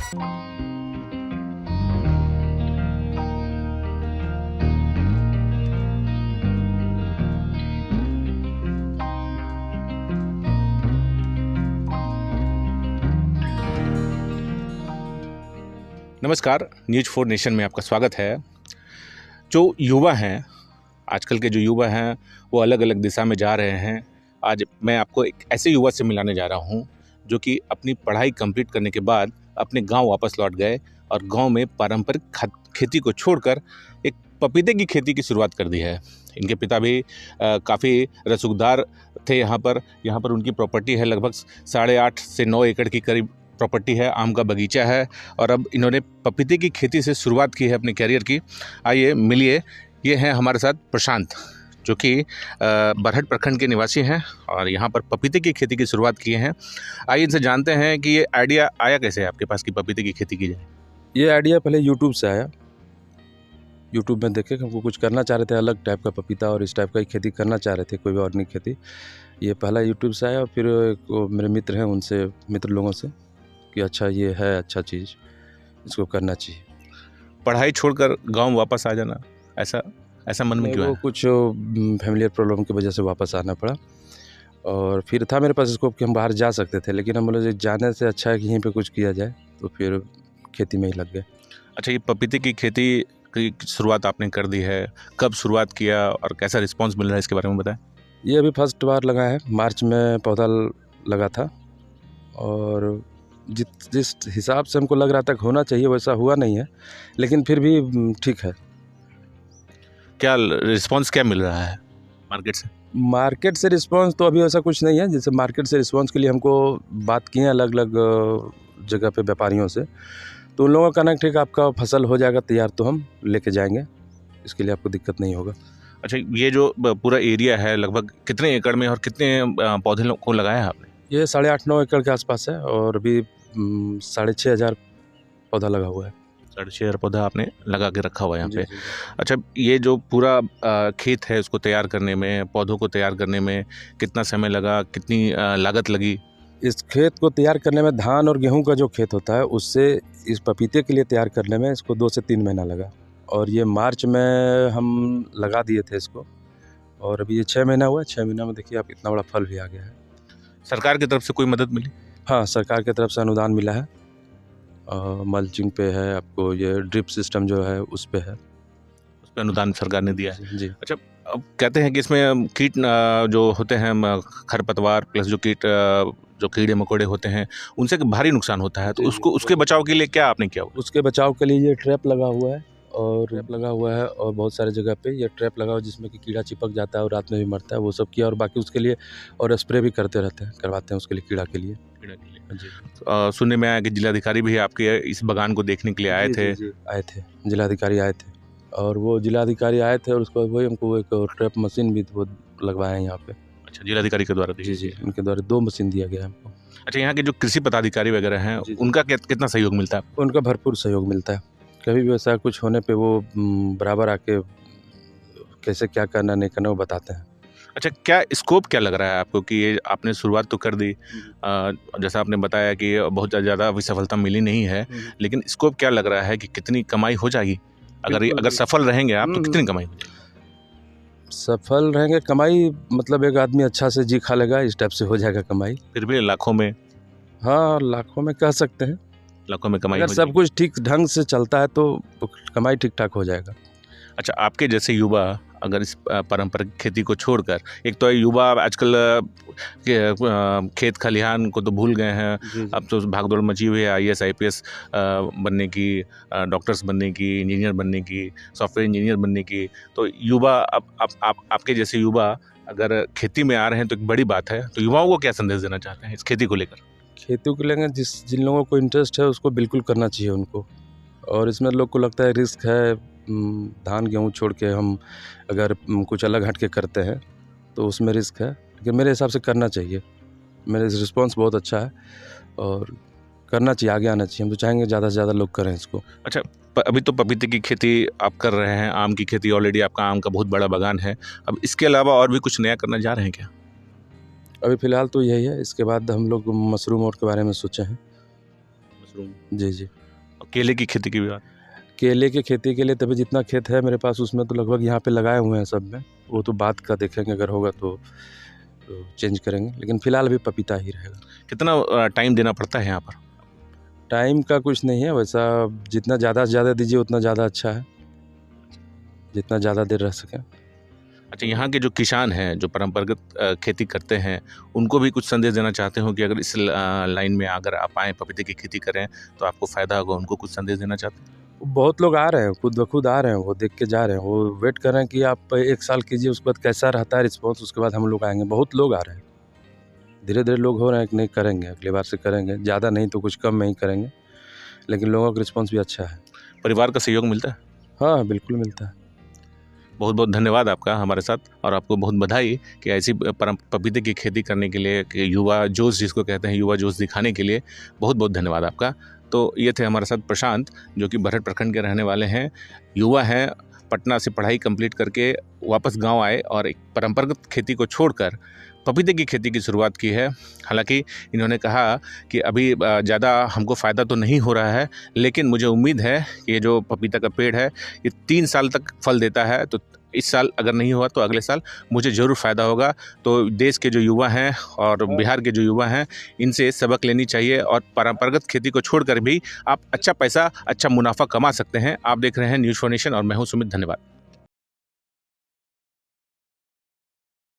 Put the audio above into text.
नमस्कार, news 4 nation में आपका स्वागत है। जो युवा हैं, आजकल के जो युवा हैं वो अलग अलग दिशा में जा रहे हैं। आज मैं आपको एक ऐसे युवा से मिलाने जा रहा हूं जो कि अपनी पढ़ाई कंप्लीट करने के बाद अपने गांव वापस लौट गए और गांव में पारंपरिक खेती को छोड़कर एक पपीते की खेती की शुरुआत कर दी है। इनके पिता भी काफ़ी रसूखदार थे। यहाँ पर उनकी प्रॉपर्टी है, लगभग 8.5 से 9 एकड़ की करीब प्रॉपर्टी है, आम का बगीचा है और अब इन्होंने पपीते की खेती से शुरुआत की है अपने कैरियर की। आइए मिलिए, ये हैं हमारे साथ प्रशांत, जो कि बरहट प्रखंड के निवासी हैं और यहाँ पर पपीते की खेती की शुरुआत किए हैं। आइए इनसे जानते हैं कि ये आइडिया आया कैसे आपके पास कि पपीते की खेती की जाए। ये आइडिया पहले यूट्यूब से आया। यूट्यूब में देखे कि हमको कुछ करना चाह रहे थे, अलग टाइप का पपीता और इस टाइप का ही खेती करना चाह रहे थे, कोई और नहीं खेती। ये पहला यूट्यूब से आया और फिर मेरे मित्र हैं, उनसे मित्र लोगों से कि अच्छा ये है अच्छा चीज़, इसको करना चाहिए। पढ़ाई छोड़कर गांव वापस आ जाना, ऐसा मन में क्यों आया? कुछ फैमिलियर प्रॉब्लम की वजह से वापस आना पड़ा और फिर था मेरे पास स्कोप कि हम बाहर जा सकते थे, लेकिन हम बोले जाने से अच्छा है कि यहीं पे कुछ किया जाए, तो फिर खेती में ही लग गए। अच्छा, ये पपीते की खेती की शुरुआत आपने कर दी है, कब शुरुआत किया और कैसा रिस्पॉन्स मिल रहा है इसके बारे में बताएं। ये अभी फर्स्ट बार लगा है, मार्च में पौधा लगा था और जिस हिसाब से हमको लग रहा था कि होना चाहिए वैसा हुआ नहीं है, लेकिन फिर भी ठीक है। क्या रिस्पॉन्स क्या मिल रहा है मार्केट से? मार्केट से रिस्पांस तो अभी ऐसा कुछ नहीं है। जैसे मार्केट से रिस्पांस के लिए हमको बात किए अलग अलग जगह पे व्यापारियों से, तो उन लोगों का कहना है ठीक है आपका फसल हो जाएगा तैयार तो हम लेके जाएंगे, इसके लिए आपको दिक्कत नहीं होगा। अच्छा, ये जो पूरा एरिया है लगभग कितने एकड़ में और कितने पौधे को लगाया है आपने? ये 8.5-9 एकड़ के आसपास है और अभी 6,500 पौधा लगा हुआ है। 6,500 पौधा आपने लगा के रखा हुआ है यहाँ पे। जी। अच्छा, ये जो पूरा खेत है उसको तैयार करने में, पौधों को तैयार करने में कितना समय लगा, कितनी लागत लगी? इस खेत को तैयार करने में, धान और गेहूं का जो खेत होता है उससे इस पपीते के लिए तैयार करने में इसको 2 से 3 महीना लगा और ये मार्च में हम लगा दिए थे इसको और अभी ये 6 महीना हुआ है। 6 महीना में देखिए आप इतना बड़ा फल भी आ गया है। सरकार की तरफ से कोई मदद मिली? हाँ, सरकार की तरफ से अनुदान मिला है। मल्चिंग पे है, आपको ये ड्रिप सिस्टम जो है उस पे है, उस पर अनुदान सरकार ने दिया है। जी। अच्छा, अब कहते हैं कि इसमें कीट जो होते हैं, खरपतवार प्लस जो जो कीड़े मकोड़े होते हैं उनसे भारी नुकसान होता है, तो उसके बचाव के लिए क्या आपने किया हुआ? उसके बचाव के लिए ये ट्रैप लगा हुआ है और बहुत सारे जगह पे ये ट्रैप लगा हुआ है जिसमें कि कीड़ा चिपक जाता है और रात में भी मरता है, वो सब किया और बाकी उसके लिए और स्प्रे भी करवाते हैं उसके लिए, कीड़ा के लिए। जी। सुनने में आया कि जिलाधिकारी भी आपके इस बगान को देखने के लिए आए थे। आए थे, जिलाधिकारी आए थे और वो जिलाधिकारी आए थे और उसके बाद वही हमको एक ट्रैप मशीन भी वो लगवाए हैं यहाँ पे। अच्छा, जिलाधिकारी के द्वारा? जी, उनके द्वारा 2 मशीन दिया गया है हमको। अच्छा, यहाँ के जो कृषि पदाधिकारी वगैरह हैं उनका कितना सहयोग मिलता है? उनका भरपूर सहयोग मिलता है। कभी भी ऐसा कुछ होने पे वो बराबर आके कैसे क्या करना नहीं करना वो बताते हैं। अच्छा, क्या स्कोप क्या लग रहा है आपको कि ये आपने शुरुआत तो कर दी, जैसा आपने बताया कि बहुत ज़्यादा अभी सफलता मिली नहीं है, लेकिन स्कोप क्या लग रहा है कि कितनी कमाई हो जाएगी अगर सफल रहेंगे आप, तो कितनी कमाई हो जाएगी? सफल रहेंगे, कमाई मतलब एक आदमी अच्छा से जी खा लेगा, इस टाइप से हो जाएगा कमाई। फिर भी लाखों में? हाँ, लाखों में कह सकते हैं। लाखों में कमाई अगर सब कुछ ठीक ढंग से चलता है तो कमाई ठीक ठाक हो जाएगा। अच्छा, आपके जैसे युवा अगर इस पारंपरिक खेती को छोड़कर, एक तो युवा आजकल खेत खलिहान को तो भूल गए हैं, अब तो भागदौड़ मची हुई है IAS IPS बनने की, डॉक्टर्स बनने की, इंजीनियर बनने की, सॉफ्टवेयर इंजीनियर बनने की। तो युवा अब आपके जैसे युवा अगर खेती में आ रहे हैं तो एक बड़ी बात है, तो युवाओं को क्या संदेश देना चाहते हैं इस खेती को लेकर? खेती को लेकर जिन लोगों को इंटरेस्ट है उसको बिल्कुल करना चाहिए उनको, और इसमें लोग को लगता है रिस्क है, धान गेहूँ छोड़ के हम अगर कुछ अलग हट के करते हैं तो उसमें रिस्क है, लेकिन मेरे हिसाब से करना चाहिए। मेरा रिस्पॉन्स बहुत अच्छा है और करना चाहिए, आगे आना चाहिए। हम तो चाहेंगे ज़्यादा से ज़्यादा लोग करें इसको। अच्छा, अभी तो पपीते की खेती आप कर रहे हैं, आम की खेती ऑलरेडी आपका आम का बहुत बड़ा बागान है, अब इसके अलावा और भी कुछ नया करना जा रहे हैं क्या? अभी फ़िलहाल तो यही है, इसके बाद हम लोग मशरूम और के बारे में सोचे हैं। शुरू में। जी जी। और केले की खेती की भी बात। केले की खेती के लिए तभी जितना खेत है मेरे पास उसमें तो लगभग यहाँ पे लगाए हुए हैं सब में, वो तो बाद का देखेंगे, अगर होगा तो चेंज करेंगे, लेकिन फ़िलहाल अभी पपीता ही रहेगा। कितना टाइम देना पड़ता है यहाँ पर? टाइम का कुछ नहीं है वैसा, जितना ज़्यादा से ज़्यादा दीजिए उतना ज़्यादा अच्छा है, जितना ज़्यादा देर रह सके। अच्छा, यहाँ के जो किसान हैं, जो परंपरागत खेती करते हैं, उनको भी कुछ संदेश देना चाहते हो कि अगर इस लाइन में अगर आप आएँ, पपीते की खेती करें, तो आपको फ़ायदा होगा, उनको कुछ संदेश देना चाहते हैं? बहुत लोग आ रहे हैं, खुद ब खुद आ रहे हैं, वो देख के जा रहे हैं, वो वेट कर रहे हैं कि आप 1 साल कीजिए, उसके बाद कैसा रहता है रिस्पॉन्स, उसके बाद हम लोग आएँगे। बहुत लोग आ रहे हैं, धीरे-धीरे लोग हो रहे हैं कि नहीं करेंगे, अगली बार से करेंगे, ज़्यादा नहीं तो कुछ कम में ही करेंगे, लेकिन लोगों का रिस्पॉन्स भी अच्छा है। परिवार का सहयोग मिलता है? हाँ, बिल्कुल मिलता है। बहुत बहुत धन्यवाद आपका हमारे साथ, और आपको बहुत बधाई कि ऐसी पपीते की खेती करने के लिए, कि युवा जोश जिसको कहते हैं, युवा जोश दिखाने के लिए बहुत बहुत धन्यवाद आपका। तो ये थे हमारे साथ प्रशांत, जो कि बरहट प्रखंड के रहने वाले हैं, युवा हैं, पटना से पढ़ाई कंप्लीट करके वापस गांव आए और एक परंपरागत खेती को छोड़कर पपीते की खेती की शुरुआत की है। हालांकि इन्होंने कहा कि अभी ज़्यादा हमको फ़ायदा तो नहीं हो रहा है, लेकिन मुझे उम्मीद है कि ये जो पपीता का पेड़ है ये 3 साल तक फल देता है, तो इस साल अगर नहीं हुआ तो अगले साल मुझे ज़रूर फ़ायदा होगा। तो देश के जो युवा हैं और बिहार के जो युवा हैं, इनसे सबक लेनी चाहिए, और परंपरागत खेती को छोड़कर भी आप अच्छा पैसा, अच्छा मुनाफा कमा सकते हैं। आप देख रहे हैं न्यूज़ फॉर नेशन और मैं हूँ सुमित। धन्यवाद।